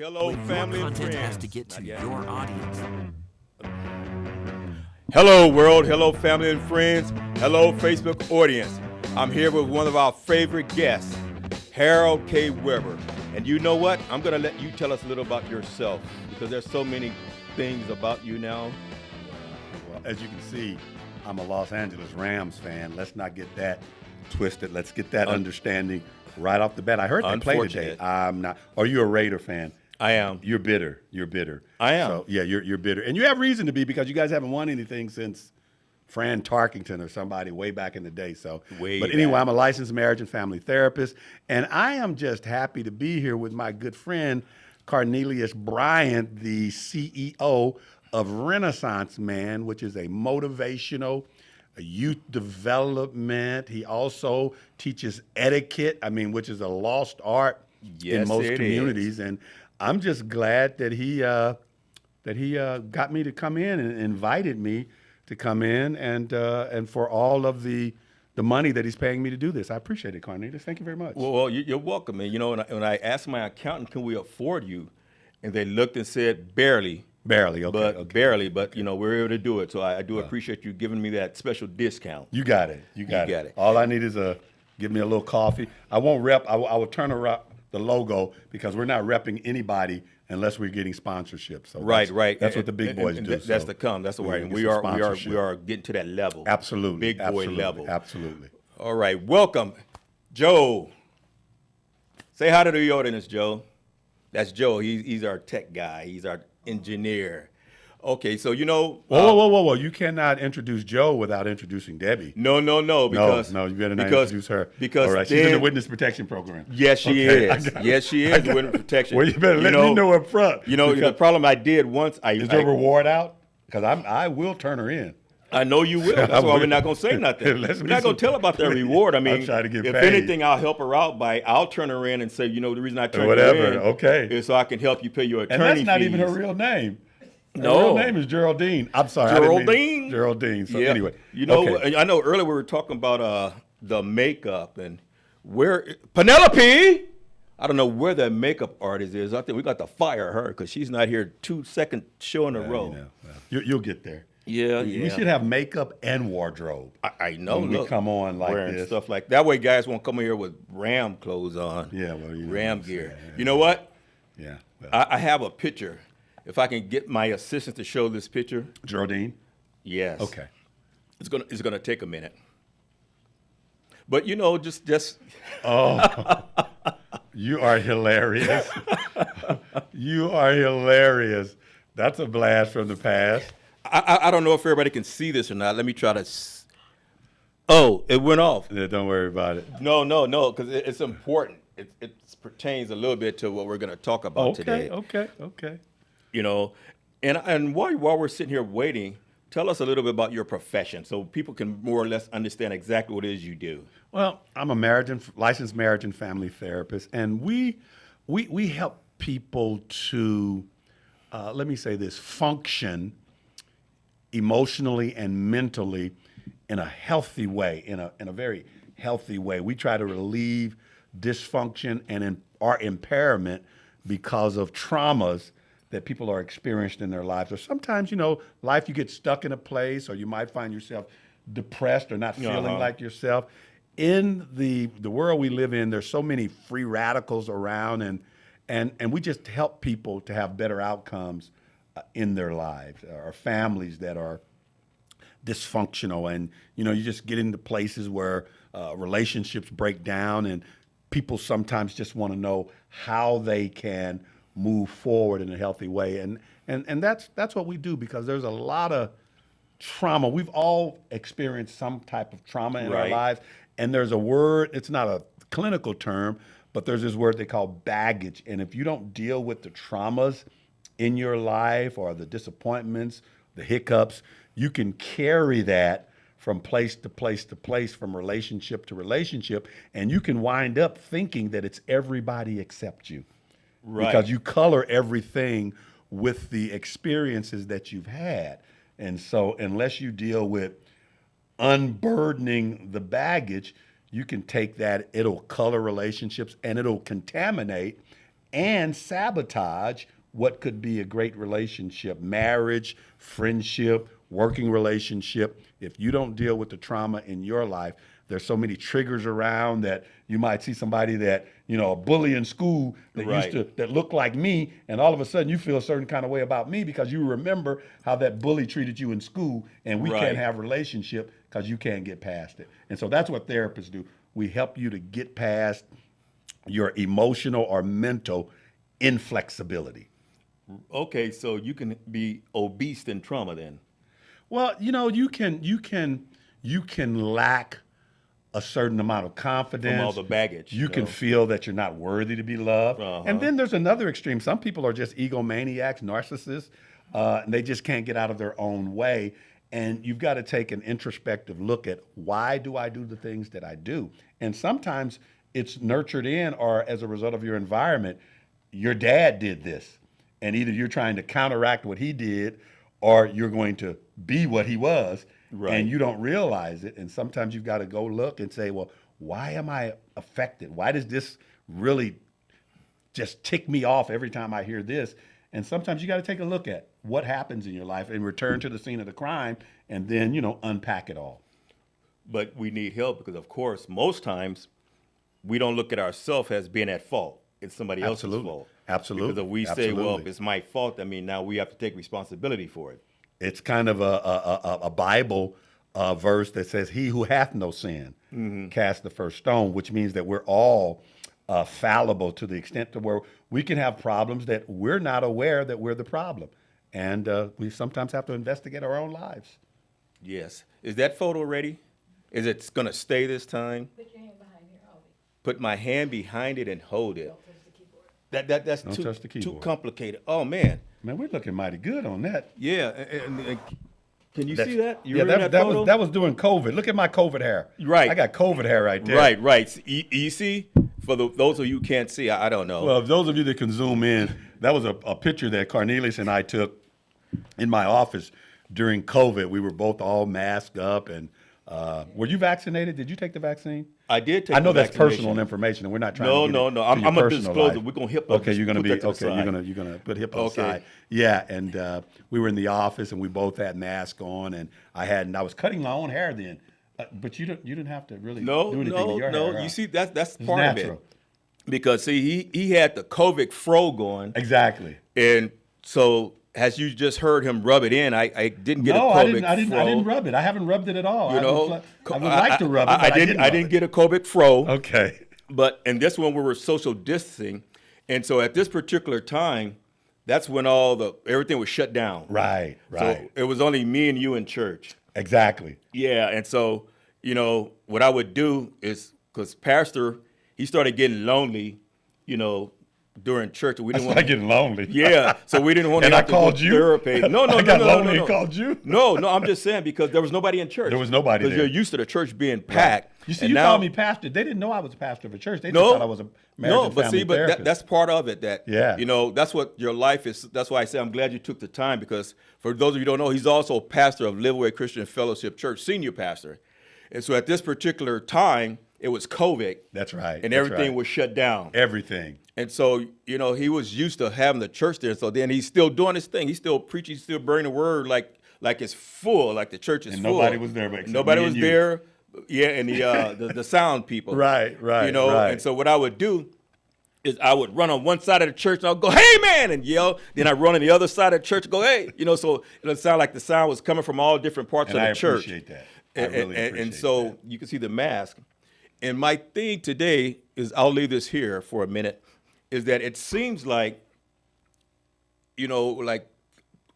Hello, When family your and content friends. has to get Not to yet. your audience. Hello, world. Hello, family and friends. Hello, Facebook audience. I'm here with one of our favorite guests, Harold K. Weber. And you know what? I'm going to let you tell us a little about yourself because there's so many things about you now. Well, as you can see, I'm a Los Angeles Rams fan. Let's not get that twisted. Let's get that understanding right off the bat. I heard they play today. Unfortunate. I'm not. Are you a Raider fan? I am. You're bitter. You're bitter. I am. So, yeah, you're bitter. And you have reason to be because you guys haven't won anything since Fran Tarkington or somebody way back in the day. So, Way but anyway, back. I'm a licensed marriage and family therapist, and I am just happy to be here with my good friend Cornelius Bryant, the CEO of Renaissance Man, which is a motivational, a youth development. He also teaches etiquette, which is a lost art Yes, in most it communities. And I'm just glad that he got me to come in and invited me to come in and for all of the money that he's paying me to do this. I appreciate it, Cornelius. Thank you very much. Well, you're welcome. And, when I asked my accountant, can we afford you? And they looked and said, barely. Barely, okay. But okay. barely, but we're able to do it. So I do appreciate you giving me that special discount. You got it. You got got it. All I need is give me a little coffee. I won't rep. I will turn around the logo because we're not repping anybody unless we're getting sponsorship. So Right. That's what the big boys do. That's so the come. That's the we're way. gonna We get some are sponsorship. getting to that level. Absolutely. Big boy absolutely, level. Absolutely. All right. Welcome, Joe. Say hi to the audience, Joe. That's Joe. He's our tech guy. He's our engineer. Okay. So Whoa. You cannot introduce Joe without introducing Debbie. No. Because No, you better not introduce her. Because all right, she's in the then- witness protection program. Yes, she Okay, I is. got it. Yes, she is. Witness protection. Well, you better let me know up front. The because- problem I did once. Is there a reward out? Because I will turn her in. I know you will. That's why we're not going to say nothing. Let's We're be not going some- to tell about that reward. I'm trying to get if paid. anything, I'll help her out I'll turn her in and say, the reason I turned Whatever, you in okay. is so I can help you pay your attorney And that's not fees. even her real name. Her No. real name is Geraldine. I'm sorry. I didn't mean- Geraldine? Geraldine. So Yeah. anyway. Okay. I know earlier we were talking about the makeup and where Penelope. I don't know where the makeup artist is. I think we got to fire her because she's not here 2 second show in a row. You'll get there. Yeah. We should have makeup and wardrobe. I know. when we look, come on like wearing this. stuff like that way, guys won't come here with Ram clothes on. Yeah, well, you know Ram what I'm gear. saying, yeah. You know what? Yeah. Well, I have a picture. If I can get my assistant to show this picture, Geraldine? yes. Okay. It's gonna take a minute. But just Oh, you are hilarious. You are hilarious. That's a blast from the past. I don't know if everybody can see this or not. Let me try to. Oh, it went off. Yeah, don't worry about it. No, because it's important. It pertains a little bit to what we're going to talk about today. Okay. And while we're sitting here waiting, tell us a little bit about your profession so people can more or less understand exactly what it is you do. Well, I'm a licensed marriage and family therapist, and we help people to, let me say this, function emotionally and mentally in a healthy way, in a very healthy way. We try to relieve dysfunction and our impairment because of traumas that people are experiencing in their lives. Or sometimes, life, you get stuck in a place, or you might find yourself depressed or not feeling like yourself. In the world we live in, there's so many free radicals around, and we just help people to have better outcomes in their lives, or families that are dysfunctional. And, you just get into places where relationships break down, and people sometimes just want to know how they can move forward in a healthy way. And that's what we do, because there's a lot of trauma. We've all experienced some type of trauma in our Right. lives. And there's a word, it's not a clinical term, but there's this word they call baggage. And if you don't deal with the traumas in your life, or the disappointments, the hiccups, you can carry that from place to place to place, from relationship to relationship, and you can wind up thinking that it's everybody except you. Right. Because you color everything with the experiences that you've had. And so unless you deal with unburdening the baggage, you can take that, it'll color relationships, and it'll contaminate and sabotage what could be a great relationship, marriage, friendship, working relationship. If you don't deal with the trauma in your life, there's so many triggers around that you might see somebody that, a bully in school that that looked like me, and all of a sudden you feel a certain kind of way about me because you remember how that bully treated you in school, and we can't have a relationship because you can't get past it. And so that's what therapists do. We help you to get past your emotional or mental inflexibility. Okay, so you can be obese in trauma then. Well, you can lack a certain amount of confidence from all the baggage. You can feel that you're not worthy to be loved. And then there's another extreme. Some people are just egomaniacs, narcissists, and they just can't get out of their own way. And you've got to take an introspective look at, why do I do the things that I do? And sometimes it's nurtured in, or as a result of your environment. Your dad did this, and either you're trying to counteract what he did, or you're going to be what he was, and you don't realize it. And sometimes you've got to go look and say, well, why am I affected? Why does this really just tick me off every time I hear this? And sometimes you got to take a look at what happens in your life and return to the scene of the crime, and then, unpack it all. But we need help because, of course, most times we don't look at ourselves as being at fault. It's somebody else's fault. Absolutely. Because if we say, well, if it's my fault, now we have to take responsibility for it. It's kind of a Bible verse that says, he who hath no sin cast the first stone, which means that we're all fallible to the extent to where we can have problems that we're not aware that we're the problem. And we sometimes have to investigate our own lives. Yes. Is that photo ready? Is it going to stay this time? Put your hand behind here, hold it. Put my hand behind it and hold it. Don't touch the keyboard. That's Don't touch the too keyboard. complicated. Oh, man. Man, we're looking mighty good on that. Yeah. And can you see that? You Yeah, remember that photo? was during COVID. Look at my COVID hair. Right. I got COVID hair right there. Right. You see? For those of you who can't see, I don't know. Well, if those of you that can zoom in, that was a picture that Cornelius and I took in my office during COVID. We were both all masked up. And were you vaccinated? Did you take the vaccine? I did take. I know the that's vaccination. personal information, and we're not trying No, to. no. I'm gonna disclose it. We're gonna HIPAA. Okay, you're gonna put be that to the okay. side. You're gonna put HIPAA aside. Yeah, and we were in the office, and we both had masks on, and I was cutting my own hair then, but you didn't have to really do anything to your hair. You see, that's part natural. of it. Because see, he had the COVID fro going, Exactly. and so as you just heard him rub it in, I didn't get a COVID I fro. didn't rub it. I haven't rubbed it at all. You know, I would like to rub it, but I didn't get a COVID fro. Okay. But in this one, we were social distancing, and so at this particular time, that's when everything was shut down. Right. So it was only me and you in church. Exactly. Yeah, and so what I would do is, because Pastor, he started getting lonely, during church. We didn't want to getting lonely. Yeah, so we didn't want And to I have to called go you? therapy. No, I got lonely and called you? No, I'm just saying because there was nobody in church. There was nobody because there. you're used to the church being packed. You see, and you now, called me pastor. They didn't know I was a pastor of a church. They just thought I was a marriage and family therapist. That's part of it. That Yeah. that's what your life is. That's why I say I'm glad you took the time, because for those of you who don't know, he's also pastor of Liveway Christian Fellowship Church, senior pastor. And so at this particular time, it was COVID. That's right. And that's everything right. was shut down. Everything. And so, he was used to having the church there. So then he's still doing his thing. He's still preaching, still bringing the word like it's full, like the church is And full. nobody was there but except nobody me was and you. there. Yeah, and the sound people. Right. right. Right. And so what I would do is I would run on one side of the church and I'll go, "Hey man," and yell. Then I run on the other side of the church and go, "Hey," so it'll sound like the sound was coming from all different parts And of the I church. appreciate that. I really appreciate And so that. you can see the mask. And my thing today is, I'll leave this here for a minute, is that it seems like, like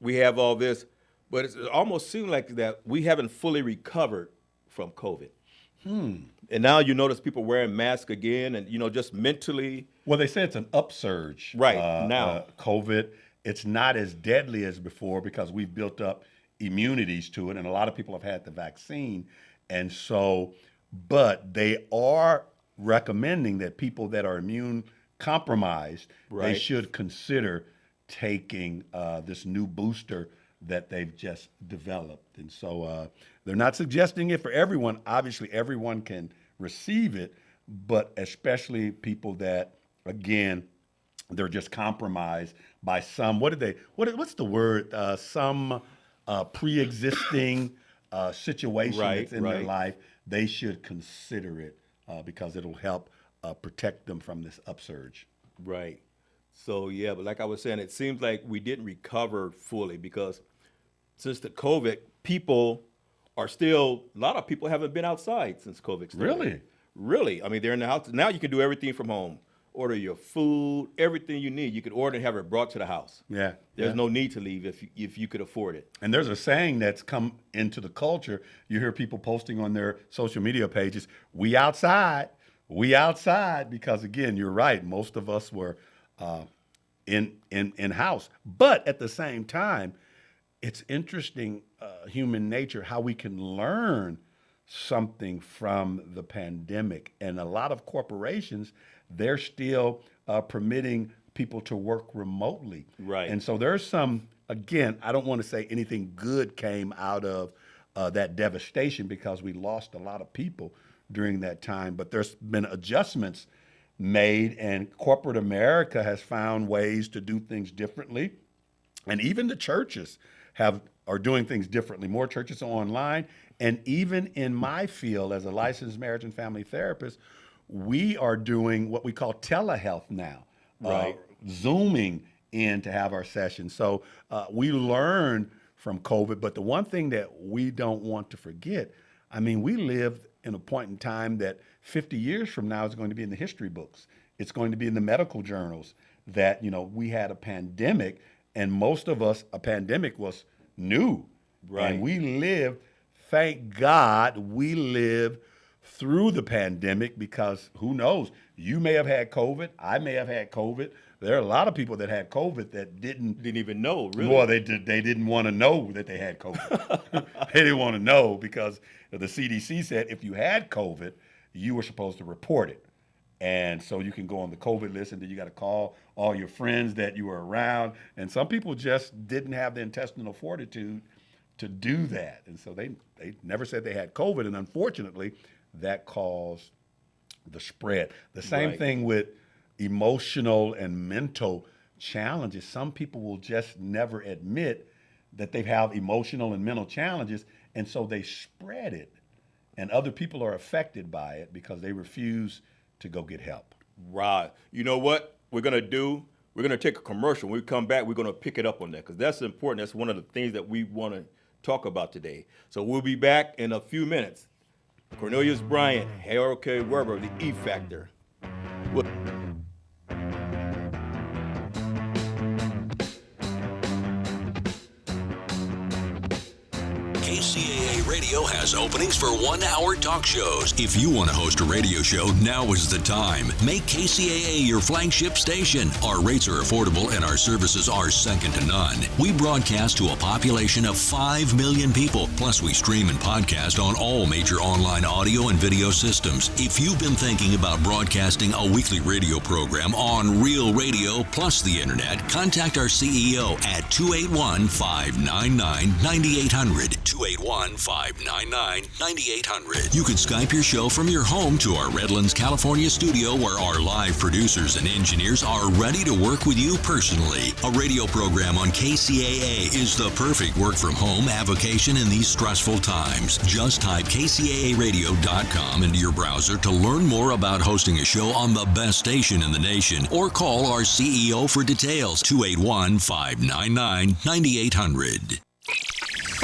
we have all this, but it almost seems like that we haven't fully recovered from COVID. And now you notice people wearing masks again, and just mentally. Well, they say it's an upsurge. Right, now. COVID, it's not as deadly as before because we've built up immunities to it, and a lot of people have had the vaccine. And so, but they are recommending that people that are immune compromised, they Right. should consider taking this new booster that they've just developed. And so they're not suggesting it for everyone. Obviously, everyone can receive it, but especially people that, again, they're just compromised by some, what's the word? Some pre-existing situation that's in their life. They should consider it because it'll help protect them from this upsurge. Right. So, yeah, but like I was saying, it seems like we didn't recover fully because since the COVID, people are still, a lot of people haven't been outside since COVID started. Really? Really. I mean, they're in the house. Now you can do everything from home. Order your food, everything you need. You could order and have it brought to the house. Yeah. There's no need to leave if you could afford it. And there's a saying that's come into the culture. You hear people posting on their social media pages, we outside, because again, you're right. Most of us were in house. But at the same time, it's interesting, human nature, how we can learn something from the pandemic. And a lot of corporations, they're still permitting people to work remotely. Right. And so there's some, again, I don't want to say anything good came out of that devastation because we lost a lot of people during that time, but there's been adjustments made, and corporate America has found ways to do things differently. And even the churches are doing things differently. More churches are online. And even in my field as a licensed marriage and family therapist, we are doing what we call telehealth now, Right. Zooming in to have our sessions. So we learned from COVID, but the one thing that we don't want to forget, I mean, we lived in a point in time that 50 years from now is going to be in the history books. It's going to be in the medical journals that, we had a pandemic, and most of us, a pandemic was new. Right. And we lived, thank God, we lived through the pandemic because who knows? You may have had COVID. I may have had COVID. There are a lot of people that had COVID that didn't even know, really. Well, they didn't want to know that they had COVID. They didn't want to know because the CDC said if you had COVID, you were supposed to report it. And so you can go on the COVID list, and then you got to call all your friends that you were around. And some people just didn't have the intestinal fortitude to do that. And so they never said they had COVID. And unfortunately, that caused the spread. The same Right. thing with emotional and mental challenges. Some people will just never admit that they have emotional and mental challenges, and so they spread it. And other people are affected by it because they refuse to go get help. Right. You know what we're going to do? We're going to take a commercial. When we come back, we're going to pick it up on that because that's important. That's one of the things that we want to talk about today. So we'll be back in a few minutes. Cornelius Bryant, Harold K. Weber, the E Factor. KCAA Radio has openings for 1-hour talk shows. If you want to host a radio show, now is the time. Make KCAA your flagship station. Our rates are affordable and our services are second to none. We broadcast to a population of 5 million people. Plus, we stream and podcast on all major online audio and video systems. If you've been thinking about broadcasting a weekly radio program on Real Radio plus the internet, contact our CEO at 281-599-9800. 281-599-9800. You can Skype your show from your home to our Redlands, California studio where our live producers and engineers are ready to work with you personally. A radio program on KCAA is the perfect work from home avocation in these stressful times. Just type kcaaradio.com into your browser to learn more about hosting a show on the best station in the nation or call our CEO for details. 281-599-9800.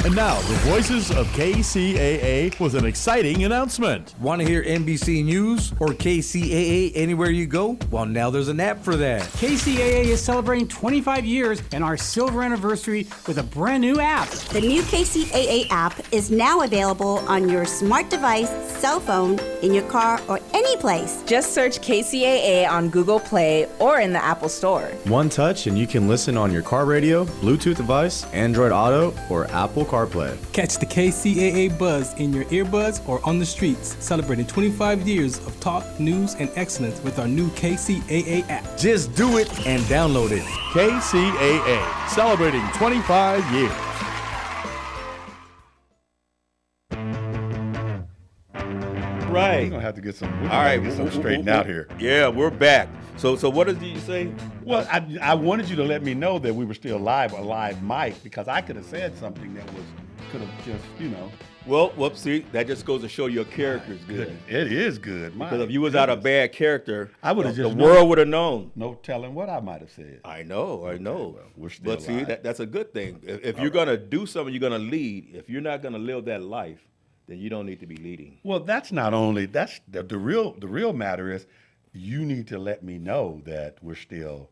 And now, the voices of KCAA with an exciting announcement. Want to hear NBC News or KCAA anywhere you go? Well, now there's an app for that. KCAA is celebrating 25 years and our silver anniversary with a brand new app. The new KCAA app is now available on your smart device, cell phone, in your car, or any place. Just search KCAA on Google Play or in the Apple Store. One touch and you can listen on your car radio, Bluetooth device, Android Auto, or Apple CarPlay. Catch the KCAA buzz in your earbuds or on the streets, celebrating 25 years of talk, news, and excellence with our new KCAA app. Just do it and download it. KCAA, celebrating 25 years. Right. We're going to have to get some straightened out here. Yeah, we're back. So what did you say? Well, I wanted you to let me know that we were still live, a live mic, because I could have said something that could have just, Well, see, that just goes to show your character's good. It is good. Because if you was out a bad character, I would have just the world would have known. No telling what I might have said. I know. Well, we're still But see, live. that's a good thing. If you're gonna do something, you're gonna lead. If you're not gonna live that life, then you don't need to be leading. Well, that's not only that's the real matter is you need to let me know that we're still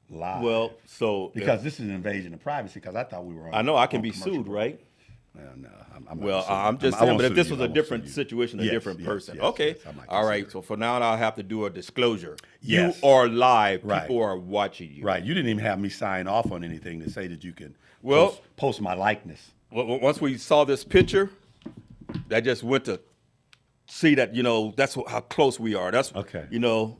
live. Well, so because this is an invasion of privacy. Because I thought we were on. I know I can on be commercial sued, break. right? No, I'm just I saying. won't But if sue this you. was I a won't different sue you. situation, a Yes, different yes, person. yes, Okay. yes, I might All right. consider. So for now, I'll have to do a disclosure. Yes. You are live. Right. People are watching you. Right. You didn't even have me sign off on anything to say that you can Well- post my likeness. Well, once we saw this picture, that just went to see that, that's how close we are. That's Okay.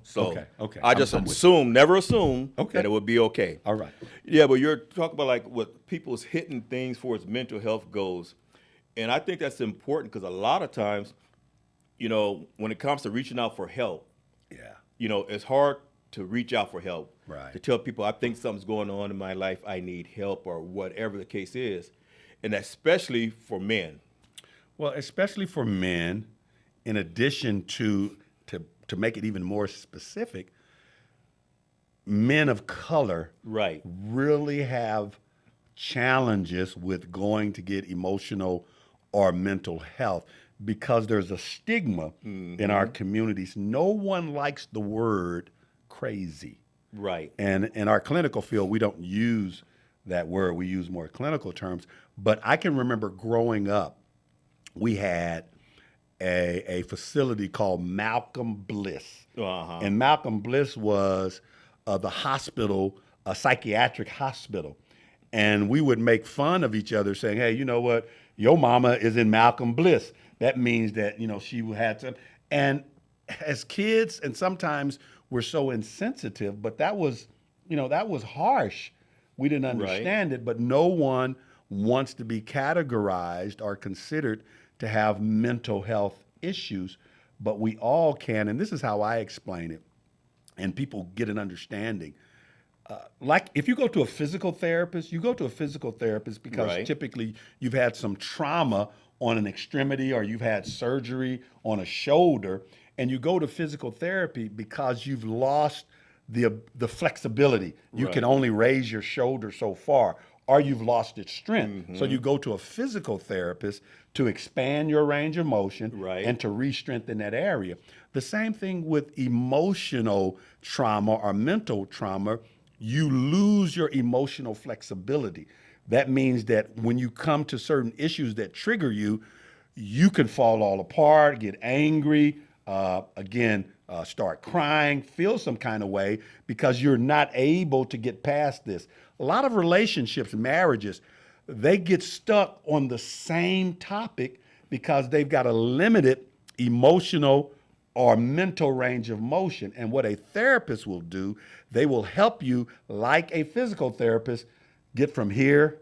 So Okay. I just I'm with assume, never assume Okay. that it would be okay. All right. Yeah, but you're talking about like what people's hitting things for its mental health goes. And I think that's important because a lot of times, when it comes to reaching out for help, Yeah. it's hard to reach out for help. Right. To tell people, I think something's going on in my life, I need help, or whatever the case is. And especially for men. Well, especially for men, in addition to make it even more specific, men of color Right. really have challenges with going to get emotional or mental health because there's a stigma in our communities. No one likes the word crazy. Right. And in our clinical field, we don't use that word. We use more clinical terms. But I can remember growing up, we had a facility called Malcolm Bliss. Uh-huh. And Malcolm Bliss was the hospital, a psychiatric hospital. And we would make fun of each other saying, hey, you know what? Your mama is in Malcolm Bliss. That means that, she had some. And as kids, and sometimes we're so insensitive, but that was harsh. We didn't understand it, but no one wants to be categorized or considered to have mental health issues, but we all can. And this is how I explain it, and people get an understanding. Like if you go to a physical therapist, you go to a physical therapist because Right. typically you've had some trauma on an extremity or you've had surgery on a shoulder, and you go to physical therapy because you've lost the flexibility. You Right. can only raise your shoulder so far, or you've lost its strength. So you go to a physical therapist to expand your range of motion Right. and to re-strengthen that area. The same thing with emotional trauma or mental trauma. You lose your emotional flexibility. That means that when you come to certain issues that trigger you, you can fall all apart, get angry, start crying, feel some kind of way because you're not able to get past this. A lot of relationships, marriages, they get stuck on the same topic because they've got a limited emotional or mental range of motion. And what a therapist will do, they will help you, like a physical therapist, get from here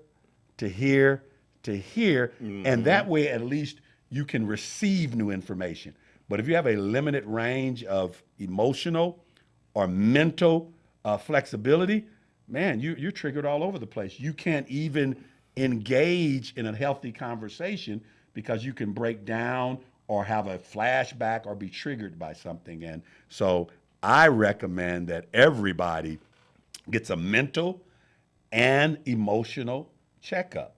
to here to here. And that way, at least, you can receive new information. But if you have a limited range of emotional or mental flexibility, man, you're triggered all over the place. You can't even engage in a healthy conversation because you can break down or have a flashback or be triggered by something. And so I recommend that everybody gets a mental and emotional checkup,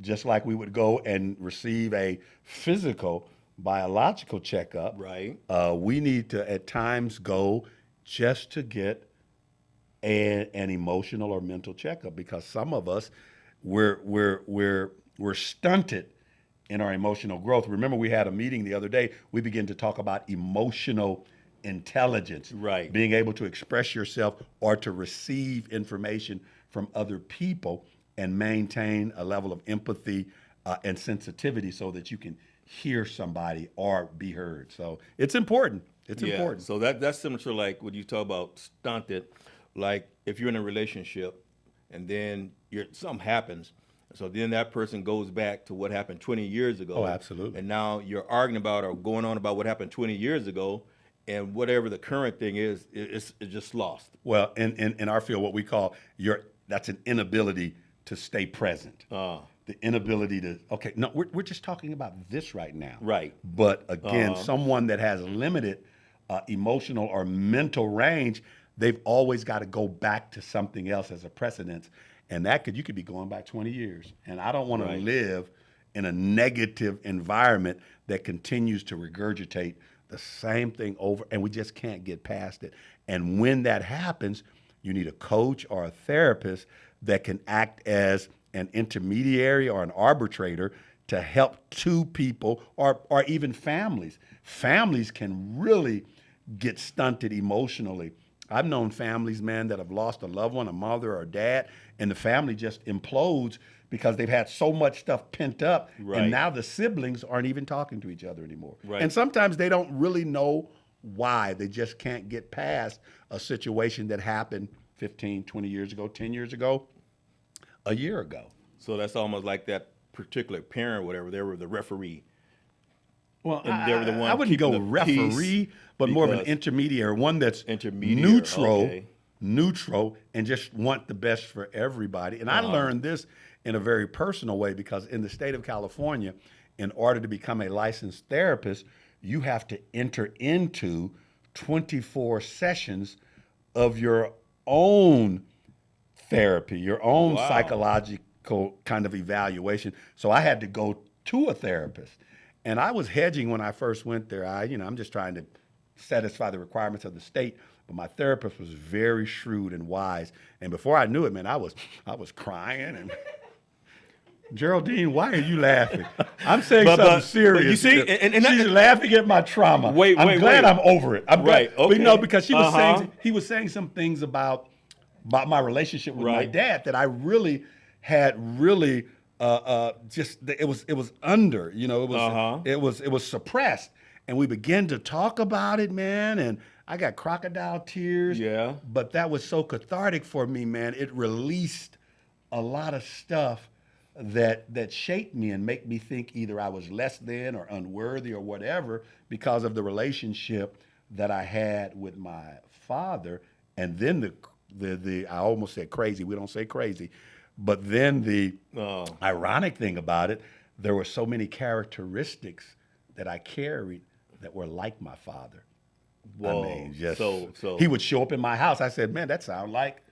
just like we would go and receive a physical biological checkup. Right. We need to at times go just to get an emotional or mental checkup because some of us we're stunted in our emotional growth. Remember, we had a meeting the other day. We began to talk about emotional intelligence, Right. being able to express yourself or to receive information from other people and maintain a level of empathy and sensitivity so that you can hear somebody or be heard. So it's important. It's important. So that's similar to like when you talk about stunted, like if you're in a relationship and then something happens, so then that person goes back to what happened 20 years ago. Oh, absolutely. And now you're arguing about or going on about what happened 20 years ago, and whatever the current thing is, it's just lost. Well, in our field, what we call that's an inability to stay present. The inability to, okay, no, we're just talking about this right now. Right. But again, someone that has limited emotional or mental range, they've always got to go back to something else as a precedence. And you could be going back 20 years. And I don't want to live in a negative environment that continues to regurgitate the same thing over, and we just can't get past it. And when that happens, you need a coach or a therapist that can act as an intermediary or an arbitrator to help two people or even families. Families can really get stunted emotionally. I've known families, man, that have lost a loved one, a mother or a dad, and the family just implodes because they've had so much stuff pent up, and now the siblings aren't even talking to each other anymore. Right. And sometimes they don't really know why. They just can't get past a situation that happened 15, 20 years ago, 10 years ago, a year ago. So that's almost like that particular parent, whatever, they were the referee. Well, they were the one I wouldn't go referee, but more of an intermediary, one that's neutral, and just want the best for everybody. And I learned this in a very personal way because in the state of California, in order to become a licensed therapist, you have to enter into 24 sessions of your own therapy, your own psychological kind of evaluation. So I had to go to a therapist. And I was hedging when I first went there. I'm just trying to satisfy the requirements of the state. But my therapist was very shrewd and wise. And before I knew it, man, I was crying. And Geraldine, why are you laughing? I'm saying something serious. But you see, and she's laughing at my trauma. I'm glad I'm over it. I'm glad. Okay. But, because she was saying, he was saying some things about my relationship with my dad that I really had it was under, it was suppressed. And we began to talk about it, man, and I got crocodile tears. Yeah. But that was so cathartic for me, man. It released a lot of stuff that shaped me and make me think either I was less than or unworthy or whatever because of the relationship that I had with my father. And then the I almost said crazy. We don't say crazy. But then the ironic thing about it, there were so many characteristics that I carried that were like my father. Whoa. I mean, so he would show up in my house. I said, man, that sounds like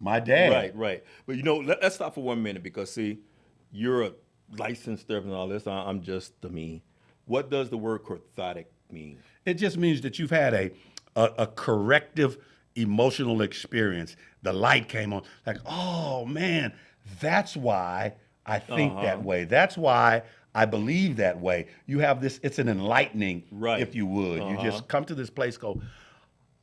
my dad. Right. But let's stop for 1 minute because see, you're a licensed therapist and all this. I'm just the me. What does the word cathartic mean? It just means that you've had a corrective emotional experience. The light came on, like, oh man, that's why I think that way. That's why I believe that way. You have this, it's an enlightening, if you would. You just come to this place, go,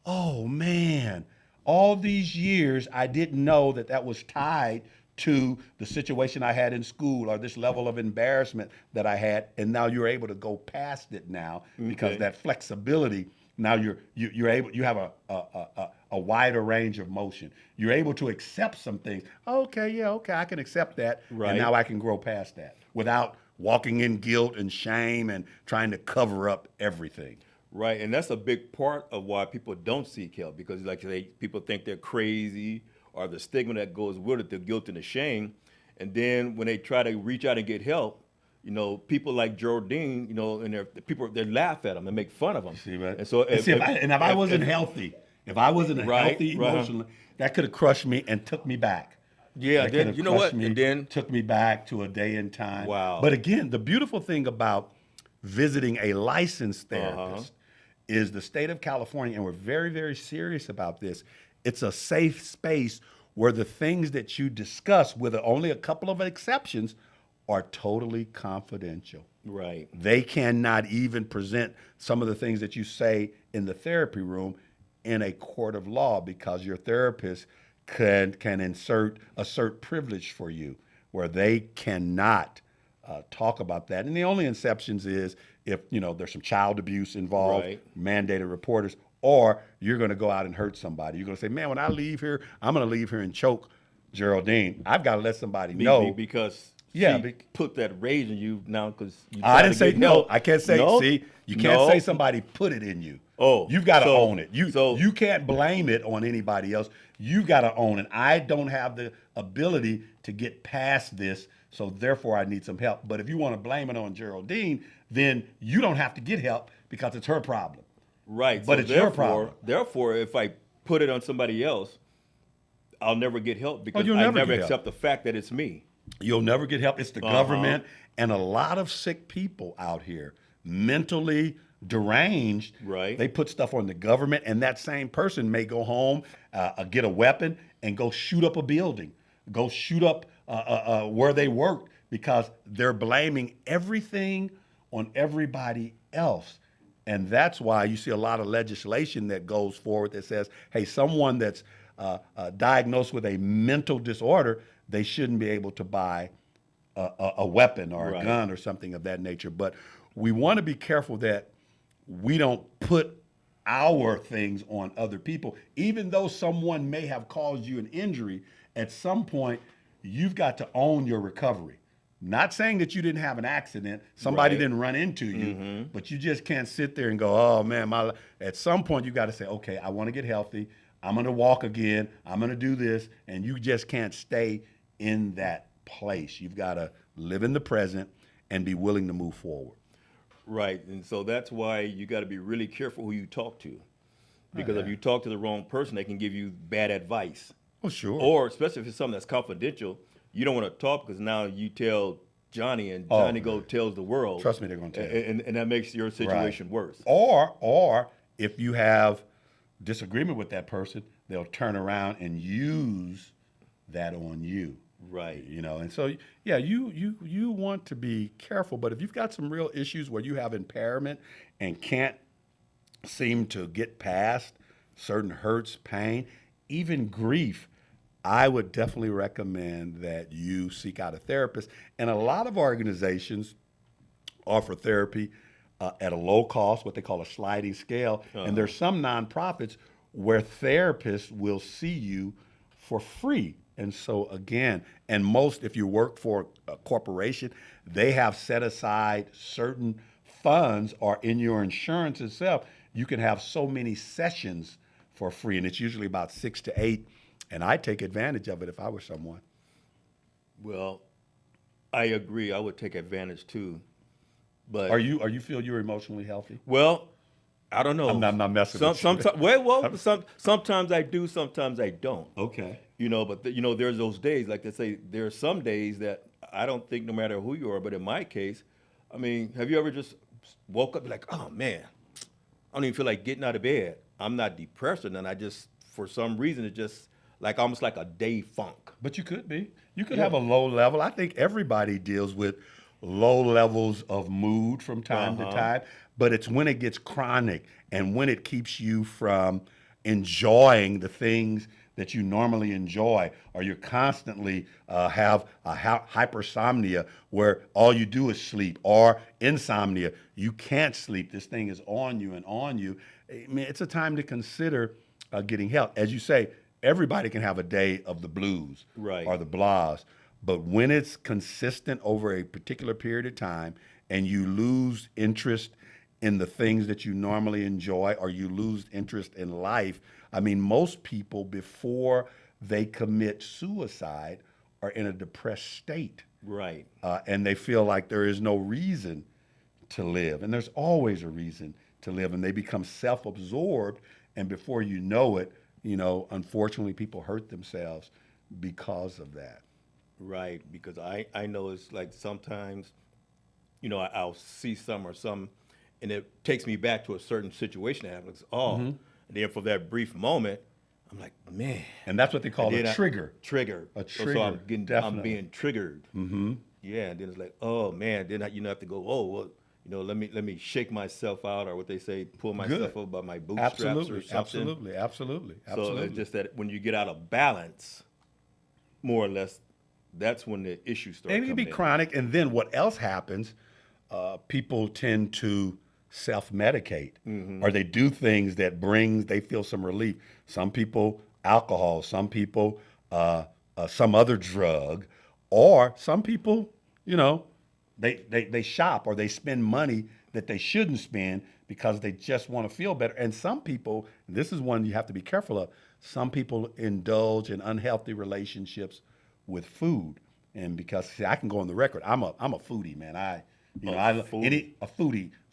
oh man, all these years I didn't know that was tied to the situation I had in school or this level of embarrassment that I had, and now you're able to go past it now because that flexibility. Now you're able. You have a wider range of motion. You're able to accept some things. Okay, I can accept that, and now I can grow past that without walking in guilt and shame and trying to cover up everything. Right, and that's a big part of why people don't seek help because, people think they're crazy or the stigma that goes with it, the guilt and the shame, and then when they try to reach out and get help. People like Geraldine, and they laugh at them and make fun of them. See, right? And so, if I wasn't healthy emotionally, that could have crushed me and took me back. Yeah, then, you know what? And then took me back to a day in time. Wow. But again, the beautiful thing about visiting a licensed therapist is the state of California, and we're very, very serious about this. It's a safe space where the things that you discuss, with only a couple of exceptions, are totally confidential. Right. They cannot even present some of the things that you say in the therapy room in a court of law because your therapist can assert privilege for you where they cannot talk about that. And the only exceptions is if there's some child abuse involved, mandated reporters, or you're going to go out and hurt somebody. You're going to say, man, when I leave here, I'm going to leave here and choke Geraldine. I've got to let somebody know because Yeah, she put that rage in you now because you. I didn't say no. help. I can't say. No? See, you can't No? say somebody put it in you. Oh, you've got to so- own it. You so- you can't blame it on anybody else. You've got to own it. I don't have the ability to get past this, so therefore I need some help. But if you want to blame it on Geraldine, then you don't have to get help because it's her problem. Right. But so it's your problem. Therefore, if I put it on somebody else, I'll never get help because you'll I never never get help. accept the fact that it's me. You'll never get help. It's the government and a lot of sick people out here, mentally deranged. Right. They put stuff on the government, and that same person may go home, get a weapon, and go shoot up a building, go shoot up where they work because they're blaming everything on everybody else. And that's why you see a lot of legislation that goes forward that says, hey, someone that's diagnosed with a mental disorder, they shouldn't be able to buy a weapon or a gun or something of that nature. But we want to be careful that we don't put our things on other people. Even though someone may have caused you an injury, at some point, you've got to own your recovery. Not saying that you didn't have an accident, somebody didn't run into you, but you just can't sit there and go, oh man, at some point you got to say, okay, I want to get healthy. I'm going to walk again. I'm going to do this. And you just can't stay in that place. You've got to live in the present and be willing to move forward. Right. And so that's why you got to be really careful who you talk to. Because if you talk to the wrong person, they can give you bad advice. Oh, sure. Or especially if it's something that's confidential, you don't want to talk because now you tell Johnny and Johnny tells the world. Trust me, they're going to tell you. And that makes your situation worse. Or if you have disagreement with that person, they'll turn around and use that on you. Right. You know, and so yeah, you want to be careful, but if you've got some real issues where you have impairment and can't seem to get past certain hurts, pain, even grief, I would definitely recommend that you seek out a therapist. And a lot of organizations offer therapy at a low cost, what they call a sliding scale. And there's some nonprofits where therapists will see you for free. And so again, and most, if you work for a corporation, they have set aside certain funds, or in your insurance itself, you can have so many sessions for free. And it's usually about 6 to 8. And I take advantage of it if I were someone. Well, I agree. I would take advantage too. But Are you feel you're emotionally healthy? Well, I don't know. I'm not messing with you. Sometimes I do, sometimes I don't. Okay. You know, but there's those days, like they say, there are some days that I don't think no matter who you are, but in my case, I mean, have you ever just woke up and like, oh man, I don't even feel like getting out of bed. I'm not depressed, and then I just, for some reason, it's just like almost like a day funk. But you could be. You could have a low level. I think everybody deals with low levels of mood from time to time, but it's when it gets chronic and when it keeps you from enjoying the things that you normally enjoy, or you constantly have a hypersomnia where all you do is sleep, or insomnia. You can't sleep. This thing is on you and on you. I mean, it's a time to consider getting help. As you say, everybody can have a day of the blues or the blahs, but when it's consistent over a particular period of time and you lose interest in the things that you normally enjoy, or you lose interest in life, I mean, most people, before they commit suicide, are in a depressed state. Right. And they feel like there is no reason to live. And there's always a reason to live. And they become self-absorbed. And before you know it, you know, unfortunately, people hurt themselves because of that. Right. Because I know it's like sometimes, you know, I'll see some, and it takes me back to a certain situation that happens. And then for that brief moment, I'm like, man. And that's what they call a trigger. Trigger. A trigger. So I'm being triggered. Mm-hmm. Yeah. And then it's like, oh man. Then you have to go, oh, well, you know, let me shake myself out, or what they say, pull myself up by my bootstraps or something. Absolutely. So it's just that when you get out of balance, more or less, that's when the issues start. And it can be chronic. And then what else happens? People tend to self-medicate, or they do things that they feel some relief. Some people, alcohol, some people, some other drug, or some people you know, they shop or they spend money that they shouldn't spend because they just want to feel better. And some people, this is one you have to be careful of, some people indulge in unhealthy relationships with food. And because see, I can go on the record, I'm a foodie, man. A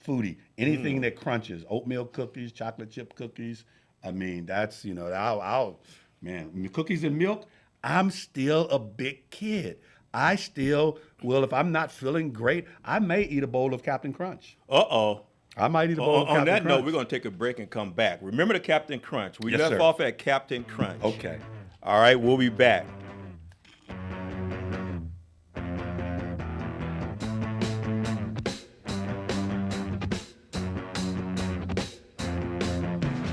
foodie. Anything that crunches, oatmeal cookies, chocolate chip cookies. I mean, that's, you know, man, cookies and milk, I'm still a big kid. I still will, if I'm not feeling great, I may eat a bowl of Captain Crunch. Uh-oh. I might eat a bowl of Captain Crunch. On that note, we're going to take a break and come back. Remember the Captain Crunch. We left off at Captain Crunch. Okay. All right, we'll be back.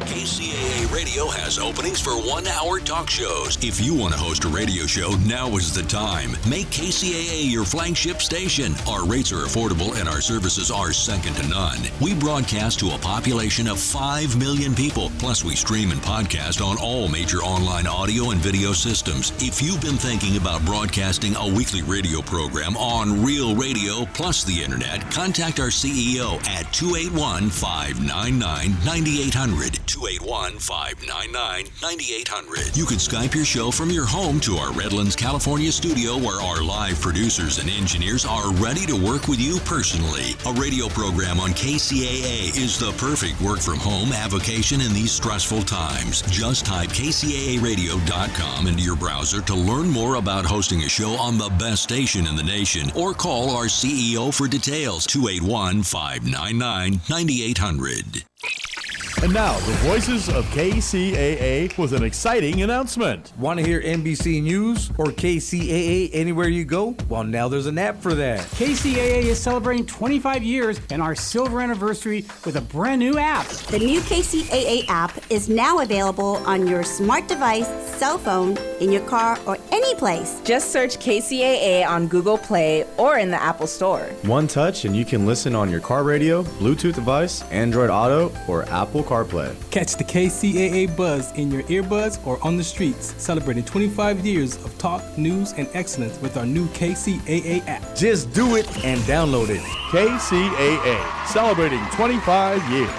KCAA Radio has openings for 1-hour talk shows. If you want to host a radio show, now is the time. Make KCAA your flagship station. Our rates are affordable and our services are second to none. We broadcast to a population of 5 million people. Plus, we stream and podcast on all major online audio and video systems. If you've been thinking about broadcasting a weekly radio program on Real Radio plus the internet, contact our CEO at 281-599-9800. 281-599-9800. You can Skype your show from your home to our Redlands, California studio where our live producers and engineers are ready to work with you personally. A radio program on KCAA is the perfect work from home avocation in these stressful times. Just type kcaaradio.com into your browser to learn more about hosting a show on the best station in the nation or call our CEO for details. 281-599-9800. And now, the voices of KCAA with an exciting announcement. Want to hear NBC News or KCAA anywhere you go? Well, now there's an app for that. KCAA is celebrating 25 years and our silver anniversary with a brand new app. The new KCAA app is now available on your smart device, cell phone, in your car, or any place. Just search KCAA on Google Play or in the Apple Store. One touch and you can listen on your car radio, Bluetooth device, Android Auto, or Apple CarPlay. Catch the KCAA buzz in your earbuds or on the streets, celebrating 25 years of talk, news, and excellence with our new KCAA app. Just do it and download it. KCAA, celebrating 25 years.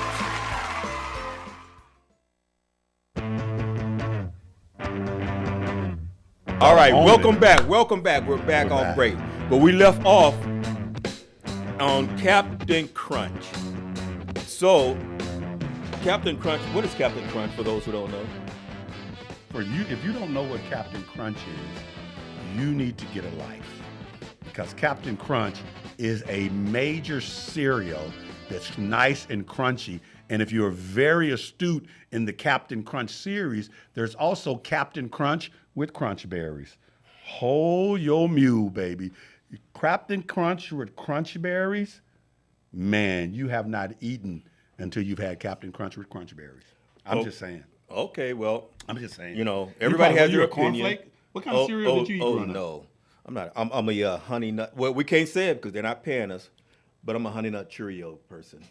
All right, welcome back. Welcome back. We're back on break. But we left off on Captain Crunch. So, Captain Crunch, what is Captain Crunch for those who don't know? For you, if you don't know what Captain Crunch is, you need to get a life. Because Captain Crunch is a major cereal that's nice and crunchy. And if you're very astute in the Captain Crunch series, there's also Captain Crunch with Crunch Berries. Hold your mule, baby. Captain Crunch with Crunch Berries, man, you have not eaten until you've had Captain Crunch with Crunch Berries. I'm just saying. Okay, well, I'm just saying. You know, everybody has your opinion. Cornflake? What kind of cereal did you eat? Oh, no. I'm not. I'm a honey nut. Well, we can't say it because they're not paying us, but I'm a honey nut Cheerio person.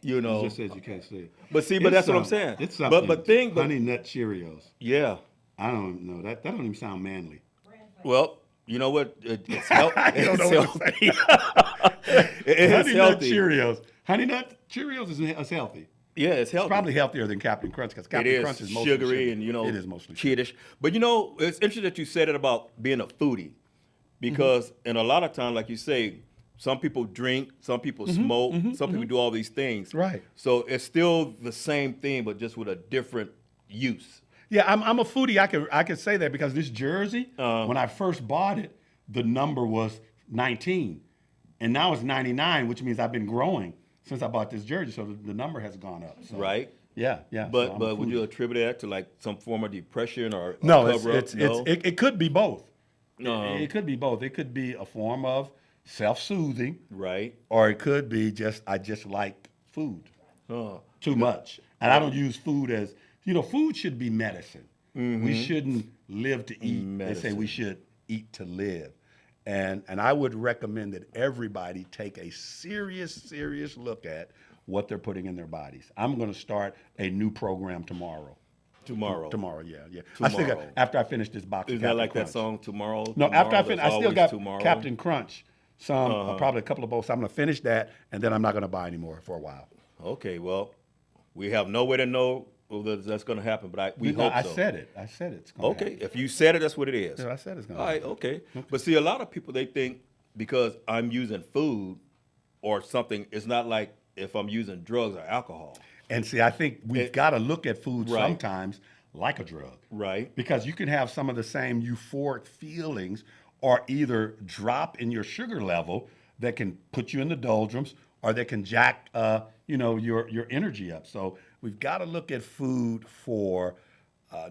You know. You just said you can't say it. But see, but that's what I'm saying. It's something. But Honey Nut Cheerios. Yeah. I don't know. That don't even sound manly. Well, you know what? It's healthy. Honey Nut Cheerios. Honey Nut Cheerios is healthy. Yeah, it's healthy. It's probably healthier than Captain Crunch because Captain Crunch is mostly sugary and, you know, it is mostly kiddish. But, you know, it's interesting that you said it about being a foodie because in a lot of times, like you say, some people drink, some people smoke, some people do all these things. Right. So it's still the same thing, but just with a different use. Yeah, I'm a foodie. I could say that because this jersey, when I first bought it, the number was 19. And now it's 99, which means I've been growing since I bought this jersey. So the number has gone up. So. Right. Yeah. But would you attribute that to like some form of depression or no? No, it could be both. It could be both. It could be a form of self-soothing, right? Or it could be I just like food too much, and I don't use food as food should be medicine. We shouldn't live to eat. Medicine. They say we should eat to live, and I would recommend that everybody take a serious look at what they're putting in their bodies. I'm going to start a new program tomorrow. Tomorrow, yeah. Tomorrow. I still got, after I finish this box. Is that like Crunch. That song Tomorrow? No, after I finish, I still got tomorrow. Captain Crunch some, probably a couple of bowls. I'm going to finish that, and then I'm not going to buy any more for a while. Okay, well, we have no way to know whether that's going to happen, but we hope I so. said it. I said it's going to happen. Okay, if you said it, that's what it is. Yeah, I said it's going to All right, happen. okay. But see, a lot of people, they think because I'm using food or something, it's not like if I'm using drugs or alcohol. And see, I think we've got to look at food Right. sometimes like a drug. Right. Because you can have some of the same euphoric feelings or either drop in your sugar level that can put you in the doldrums or that can jack your energy up. So we've got to look at food for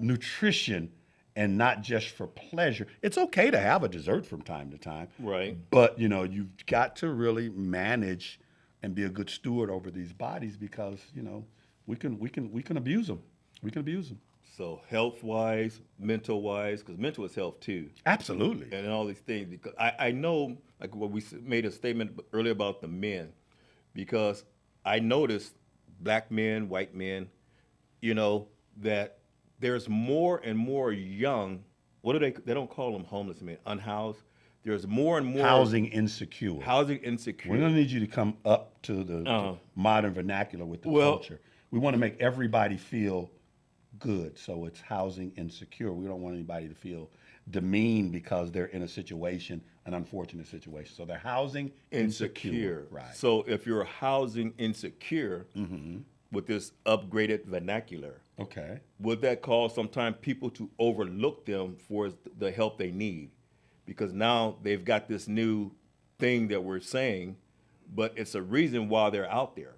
nutrition and not just for pleasure. It's okay to have a dessert from time to time. Right. But, you've got to really manage and be a good steward over these bodies because, we can abuse them. We can abuse them. So health-wise, mental-wise, because mental is health too. Absolutely. And all these things. Because I know, like what we made a statement earlier about the men, because I noticed black men, white men, that there's more and more young, they don't call them homeless men, unhoused. There's more and more. Housing insecure. Housing insecure. We're going to need you to come up to the modern vernacular with the culture. We want to make everybody feel good. So it's housing insecure. We don't want anybody to feel demeaned because they're in a situation, an unfortunate situation. So they're housing insecure. Right. So if you're housing insecure with this upgraded vernacular, okay, would that cause sometimes people to overlook them for the help they need? Because now they've got this new thing that we're saying, but it's a reason why they're out there.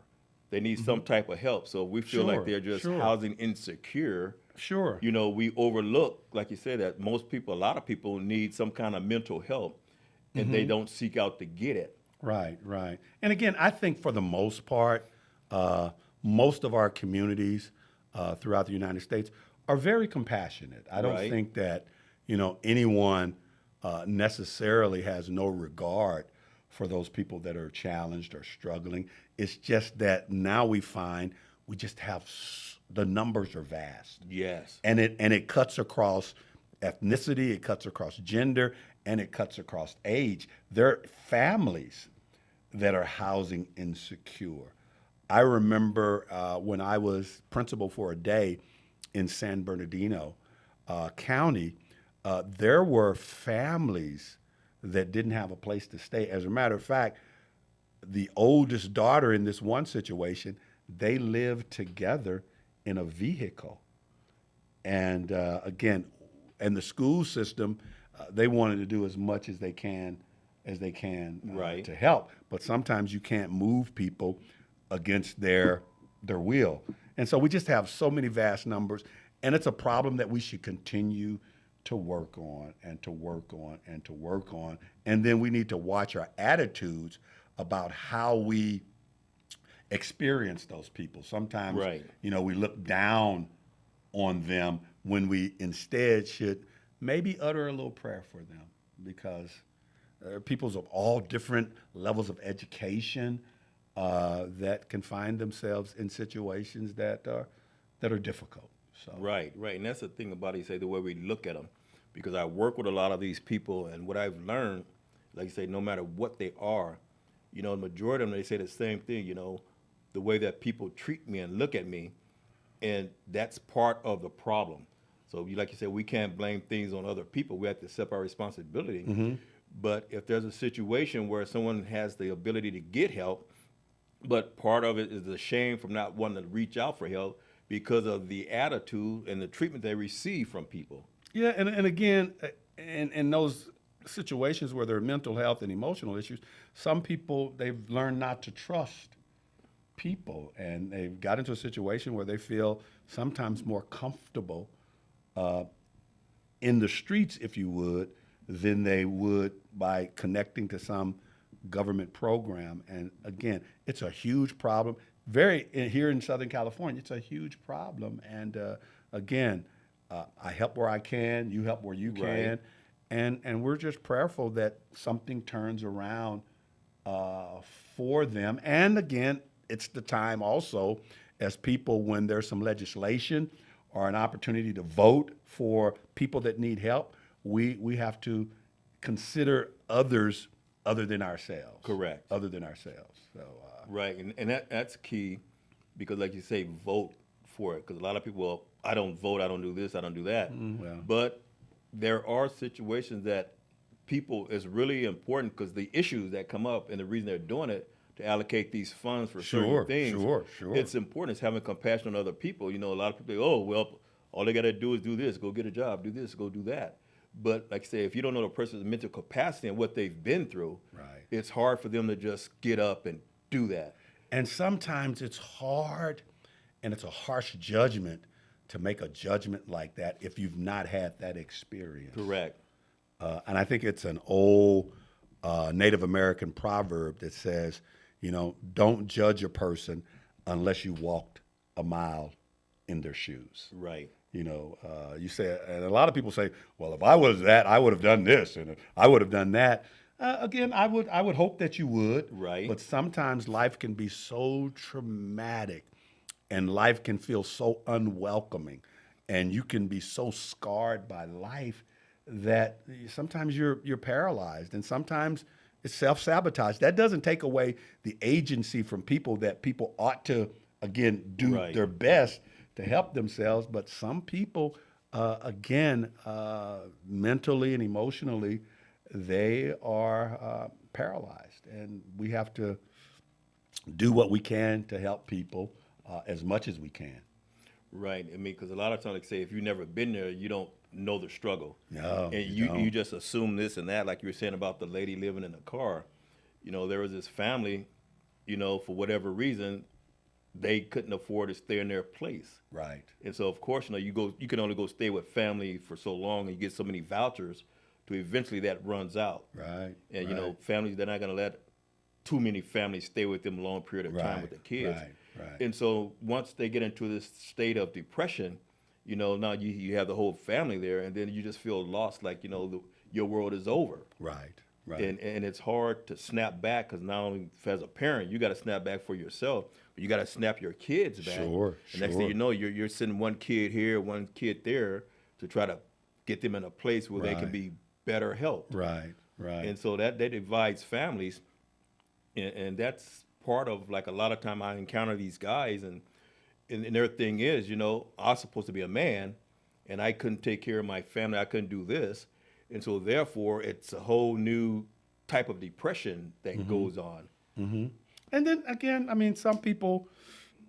They need some type of help. So we feel like they're just housing insecure. Sure. We overlook, like you said, that a lot of people need some kind of mental help and they don't seek out to get it. Right, right. And again, I think for the most part, most of our communities throughout the United States are very compassionate. I don't think that, anyone necessarily has no regard for those people that are challenged or struggling. It's just that now we find we just have the numbers are vast. Yes. And it cuts across ethnicity, it cuts across gender, and it cuts across age. There are families that are housing insecure. I remember when I was principal for a day in San Bernardino County, there were families that didn't have a place to stay. As a matter of fact, the oldest daughter in this one situation, they lived together in a vehicle. And again, and the school system, they wanted to do as much as they can to help. But sometimes you can't move people against their will. And so we just have so many vast numbers, and it's a problem that we should continue to work on and to work on and to work on. And then we need to watch our attitudes about how we experience those people. Sometimes, we look down on them when we instead should maybe utter a little prayer for them, because there are people of all different levels of education that can find themselves in situations that are difficult. So. Right, and that's the thing about it, the way we look at them, because I work with a lot of these people, and what I've learned, like you say, no matter what they are, the majority of them, they say the same thing, the way that people treat me and look at me, and that's part of the problem. So like you said, we can't blame things on other people. We have to accept our responsibility. But if there's a situation where someone has the ability to get help, but part of it is the shame from not wanting to reach out for help because of the attitude and the treatment they receive from people. Yeah, and again, in those situations where there are mental health and emotional issues, some people, they've learned not to trust people, and they've got into a situation where they feel sometimes more comfortable in the streets, if you would, than they would by connecting to some government program. And again, it's a huge problem. Here in Southern California, it's a huge problem. And again, I help where I can, you help where you can. And we're just prayerful that something turns around for them. And again, it's the time also as people, when there's some legislation or an opportunity to vote for people that need help, we have to consider others other than ourselves. Correct. Other than ourselves. So right, and that's key, because like you say, vote for it. Because a lot of people, well, I don't vote, I don't do this, I don't do that. Well. But there are situations that people is really important, because the issues that come up and the reason they're doing it, to allocate these funds for certain things. Sure. It's important. It's having compassion on other people. You know, a lot of people say, oh, well, all they got to do is do this, go get a job, do this, go do that. But like I say, if you don't know the person's mental capacity and what they've been through, right, it's hard for them to just get up and do that. And sometimes it's hard, and it's a harsh judgment to make a judgment like that if you've not had that experience. Correct. And I think it's an old Native American proverb that says, you know, don't judge a person unless you walked a mile in their shoes. Right. You know, you say, and a lot of people say, well, if I was that, I would have done this, and I would have done that. Again, I would hope that you would. Right. But sometimes life can be so traumatic, and life can feel so unwelcoming, and you can be so scarred by life that sometimes you're paralyzed, and sometimes it's self-sabotage. That doesn't take away the agency from people that people ought to, again, do their best to help themselves. But some people, again, mentally and emotionally, they are paralyzed. And we have to do what we can to help people as much as we can. Right. I mean, because a lot of times, like say, if you've never been there, you don't know the struggle. No, and you just assume this and that, like you were saying about the lady living in the car. You know, there was this family, you know, for whatever reason, they couldn't afford to stay in their place. Right. And so, of course, you know, you can only go stay with family for so long, and you get so many vouchers, to eventually that runs out. Right. And you know, families, they're not going to let too many families stay with them a long period of time with the kids. Right. And so once they get into this state of depression, you know, now you have the whole family there, and then you just feel lost, like, you know, your world is over. Right. And it's hard to snap back, because not only as a parent, you got to snap back for yourself, but you got to snap your kids back. Sure. And next thing you know, you're sending one kid here, one kid there, to try to get them in a place where they can be better helped. Right. And so that divides families, and that's part of, like, a lot of time I encounter these guys, and their thing is, you know, I was supposed to be a man, and I couldn't take care of my family, I couldn't do this, and so therefore it's a whole new type of depression that goes on. Mm-hmm. And then again, I mean, some people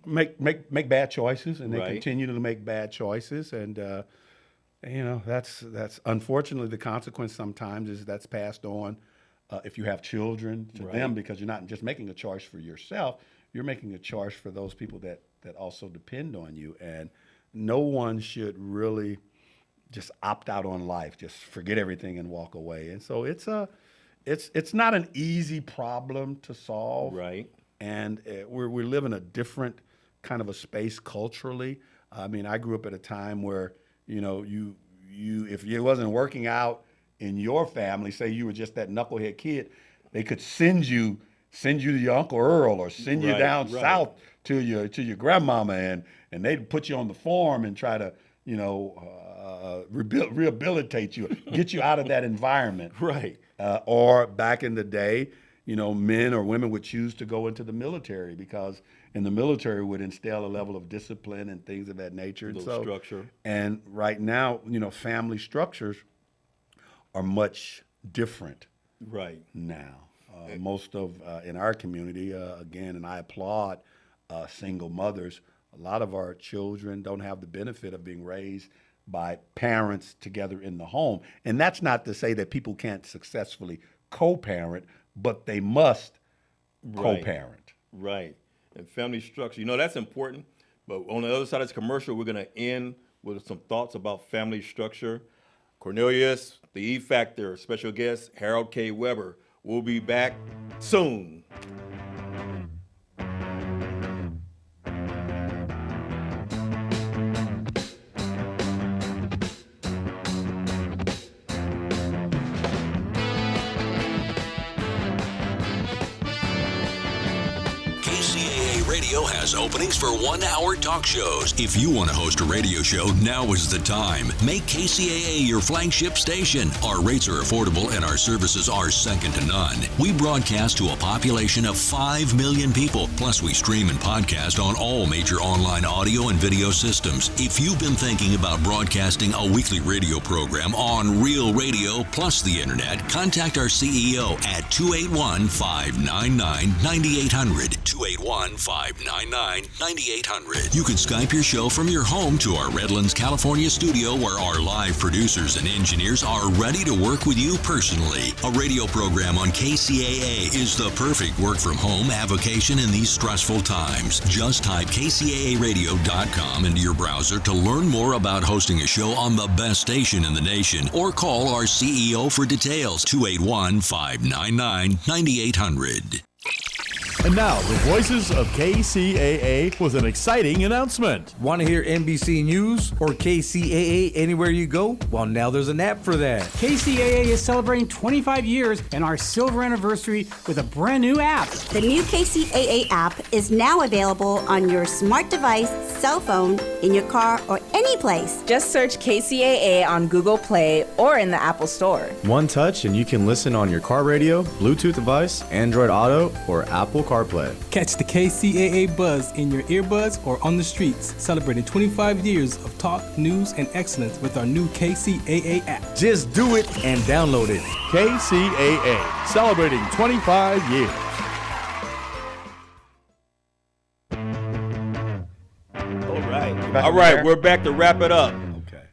make bad choices, and they continue to make bad choices, and you know, that's unfortunately the consequence sometimes is that's passed on if you have children to them, because you're not just making a choice for yourself, you're making a choice for those people that also depend on you. And no one should really just opt out on life, just forget everything and walk away. And so it's not an easy problem to solve. Right. And we live in a different kind of a space culturally. I mean, I grew up at a time where, you know, you if it wasn't working out in your family, say you were just that knucklehead kid, they could send you to your Uncle Earl, or send you down south to your grandmama, and they'd put you on the farm and try to, you know, rehabilitate you, get you out of that environment. Right. Or back in the day, you know, men or women would choose to go into the military, because in the military would instill a level of discipline and things of that nature. A little structure. And right now, you know, family structures are much different. Right. Now. Most of, in our community, again, and I applaud single mothers, a lot of our children don't have the benefit of being raised by parents together in the home. And that's not to say that people can't successfully co-parent, but they must co-parent. Right. And family structure, you know, that's important. But on the other side of this commercial, we're going to end with some thoughts about family structure. Cornelius, the E Factor, special guest, Harold K. Weber. We'll be back soon. KCAA Radio Radio has openings for 1-hour talk shows. If you want to host a radio show, now is the time. Make KCAA your flagship station. Our rates are affordable and our services are second to none. We broadcast to a population of 5 million people. Plus, we stream and podcast on all major online audio and video systems. If you've been thinking about broadcasting a weekly radio program on Real Radio plus the internet, contact our CEO at 281-599-9800. 281-599-9800. You can Skype your show from your home to our Redlands, California studio where our live producers and engineers are ready to work with you personally. A radio program on KCAA is the perfect work from home avocation in these stressful times. Just type kcaaradio.com into your browser to learn more about hosting a show on the best station in the nation, or call our CEO for details, 281-599-9800. And now, the voices of KCAA with an exciting announcement. Want to hear NBC News or KCAA anywhere you go? Well, now there's an app for that. KCAA is celebrating 25 years and our silver anniversary with a brand new app. The new KCAA app is now available on your smart device, cell phone, in your car, or any place. Just search KCAA on Google Play or in the Apple Store. One touch and you can listen on your car radio, Bluetooth device, Android Auto, or Apple CarPlay. Catch the KCAA buzz in your earbuds or on the streets, celebrating 25 years of talk, news, and excellence with our new KCAA app. Just do it and download it. KCAA, celebrating 25 years. All right, we're back to wrap it up.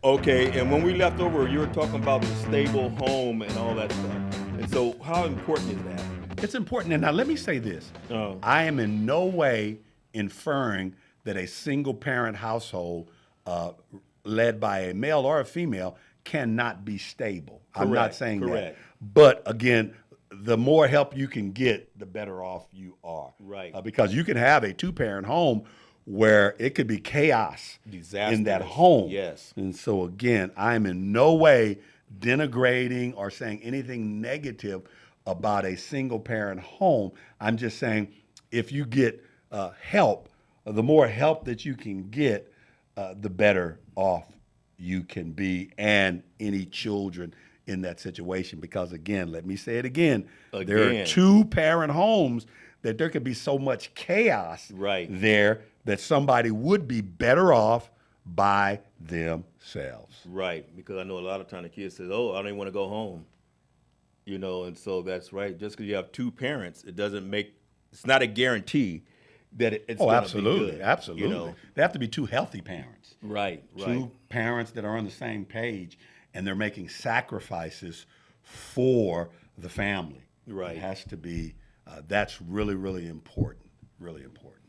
Okay. And when we left over, you were talking about the stable home and all that stuff. And so how important is that? It's important. And now let me say this. I am in no way inferring that a single parent household led by a male or a female cannot be stable. I'm not saying that. But again, the more help you can get, the better off you are. Right. Because you can have a two-parent home where it could be chaos in that home. Yes. And so again, I'm in no way denigrating or saying anything negative about a single parent home. I'm just saying if you get help, the more help that you can get, the better off you can be and any children in that situation. Because again, let me say it again. There are two-parent homes that there could be so much chaos there that somebody would be better off by themselves. Right, because I know a lot of times the kids say, oh, I don't even want to go home. You know, and so that's right. Just because you have two parents, it doesn't make, it's not a guarantee that it's going to be good. Absolutely. You know? They have to be two healthy parents. Right. Two parents that are on the same page and they're making sacrifices for the family. Right. It has to be, that's really, really important. Really important.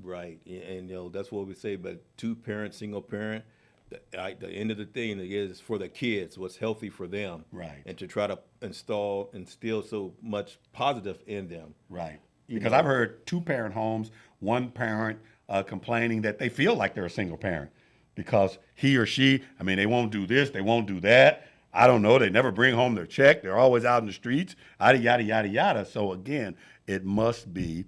Right. And you know, that's what we say, but two parents, single parent, the end of the thing is for the kids, what's healthy for them. Right. And to try to instill so much positive in them. Right. Because I've heard two-parent homes, one parent complaining that they feel like they're a single parent because he or she, they won't do this, they won't do that. I don't know. They never bring home their check. They're always out in the streets, yada, yada, yada, yada. So again, it must be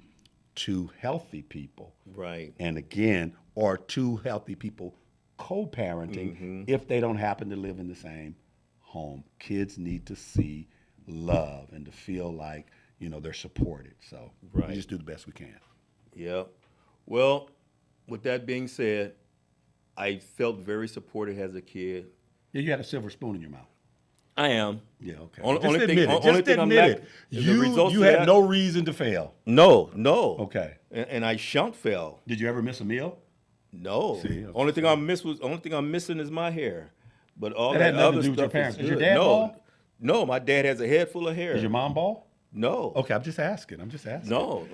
two healthy people. Right. And again, or two healthy people co-parenting if they don't happen to live in the same home. Kids need to see love and to feel like, they're supported. So we just do the best we can. Yeah. Well, with that being said, I felt very supported as a kid. Yeah, you had a silver spoon in your mouth. I am. Yeah, okay. Only thing I'm like, you had no reason to fail. No. Okay. And I shan't fail. Did you ever miss a meal? No. See, okay. Only thing I'm missing is my hair. But all that that had nothing other to do with your stuff parents. is Is your good. dad bald? No, my dad has a head full of hair. Is your mom bald? No. Okay, I'm just asking. No,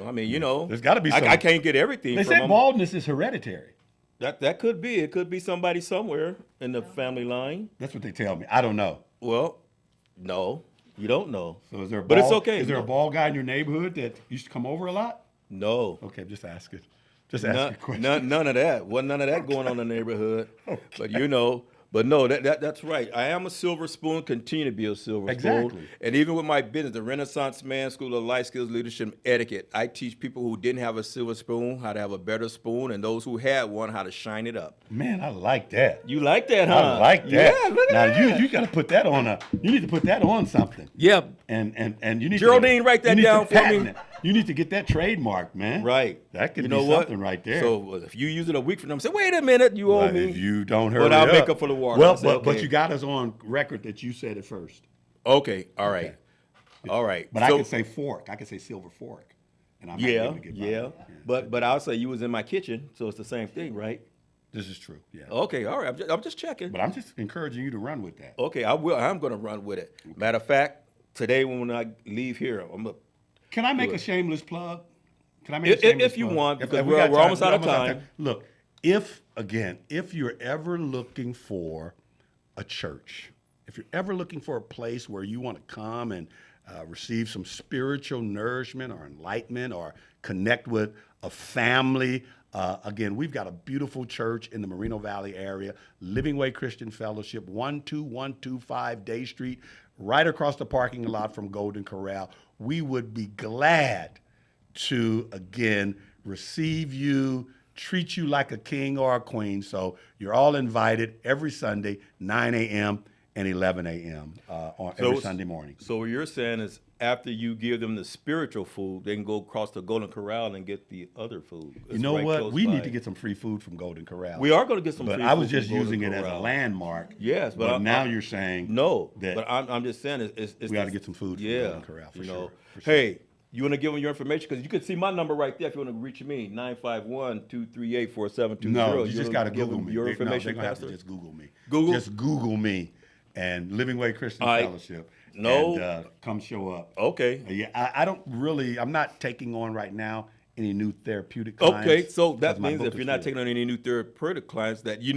there's got to be some. I can't get everything. They said baldness is hereditary. That could be. It could be somebody somewhere in the family line. That's what they tell me. I don't know. Well, no, you don't know. So is there a bald, but it's okay. Is there a bald guy in your neighborhood that used to come over a lot? No. Okay, I'm just asking. Just asking a question. None of that. Wasn't none of that going on in the neighborhood. Okay. But But no, that's right. I am a silver spoon, continue to be a silver Exactly. spoon. And even with my business, the Renaissance Man School of Life Skills, Leadership, and Etiquette, I teach people who didn't have a silver spoon how to have a better spoon, and those who had one how to shine it up. Man, I like that. You like that, huh? I like that. Yeah, look at now that. you got to put that on you need to put that on something. Yeah. And you need Geraldine, write that you need down to for me. patent it. You need to get that trademarked, man. Right. That could You be know what? something right there. So if you use it a week from now, say, wait a minute, you owe But me. if you don't hurry But I'll up. make up for the water. Well, I say, but okay. you got us on record that you said it first. Okay, all right. Okay. All right. But I could say fork. I could say silver fork. And I might be able to get by that. But I'll say you was in my kitchen, so it's the same thing, right? This is true. Yeah. Okay, all right. I'm just checking. But I'm just encouraging you to run with that. Okay, I will. I'm going to run with it. Okay. Matter of fact, today when I leave here, I'm going to. Can I make a shameless plug? Can I make a shameless if you plug? want, because If we're got almost out of time. Look, if you're ever looking for a church, if you're ever looking for a place where you want to come and receive some spiritual nourishment or enlightenment or connect with a family, again, we've got a beautiful church in the Moreno Valley area, Living Way Christian Fellowship, 12125 Day Street, right across the parking lot from Golden Corral. We would be glad to, again, receive you, treat you like a king or a queen. So you're all invited every Sunday, 9 a.m. and 11 a.m. Every Sunday morning. So what you're saying is after you give them the spiritual food, they can go across the Golden Corral and get the other food. You know what? We need to get some free food from Golden Corral. We are going to get some free food. But I was from just Golden using it as a Corral. landmark. Yes, but now you're saying no. that but I'm just saying it's we got to get some food from Golden Corral for sure. Hey, you want to give them your information? Because you can see my number right there if you want to reach me, 951-238-4720. No, you just got to Google me. Your information, they're going to have to Pastor? just Google me. Google? Just Google me and Living Way Christian Fellowship. No. And come show up. Okay. Yeah, I'm not taking on right now any new therapeutic clients. Okay, so that means if you're not taking on any new therapeutic clients, that you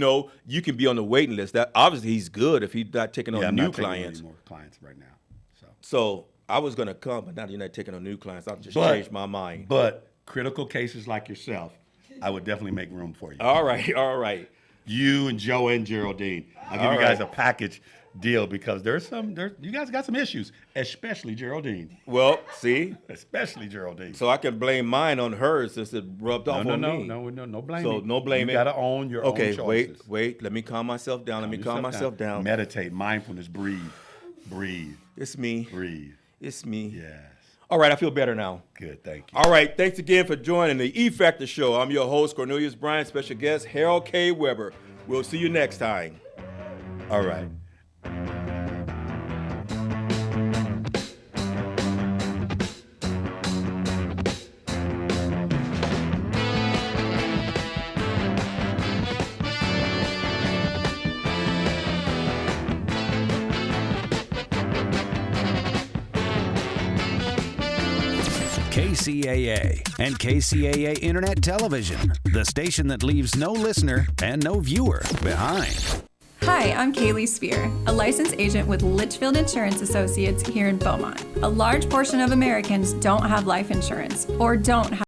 can be on the waiting list. That obviously he's good if he's not taking on new clients. Any more clients right now. So I was gonna come, but now you're not taking on new clients. I've just changed my mind. But critical cases like yourself, I would definitely make room for you. All right. You and Joe and Geraldine. I'll give you guys a package deal because you guys got some issues, especially Geraldine. Well, see? Especially Geraldine. So I can blame mine on her since it rubbed off on me. No blaming. So no blaming. You got to own your own choices. Okay, wait. Let me calm myself down. Calm myself down. Meditate, mindfulness, breathe. It's me. Breathe. It's me. Yes. All right, I feel better now. Good, thank you. All right, thanks again for joining the E Factor Show. I'm your host, Cornelius Bryant, special guest, Harold K. Weber. We'll see you next time. All right. KCAA and KCAA Internet Television, the station that leaves no listener and no viewer behind. Hi, I'm Kaylee Spear, a licensed agent with Litchfield Insurance Associates here in Beaumont. A large portion of Americans don't have life insurance or don't have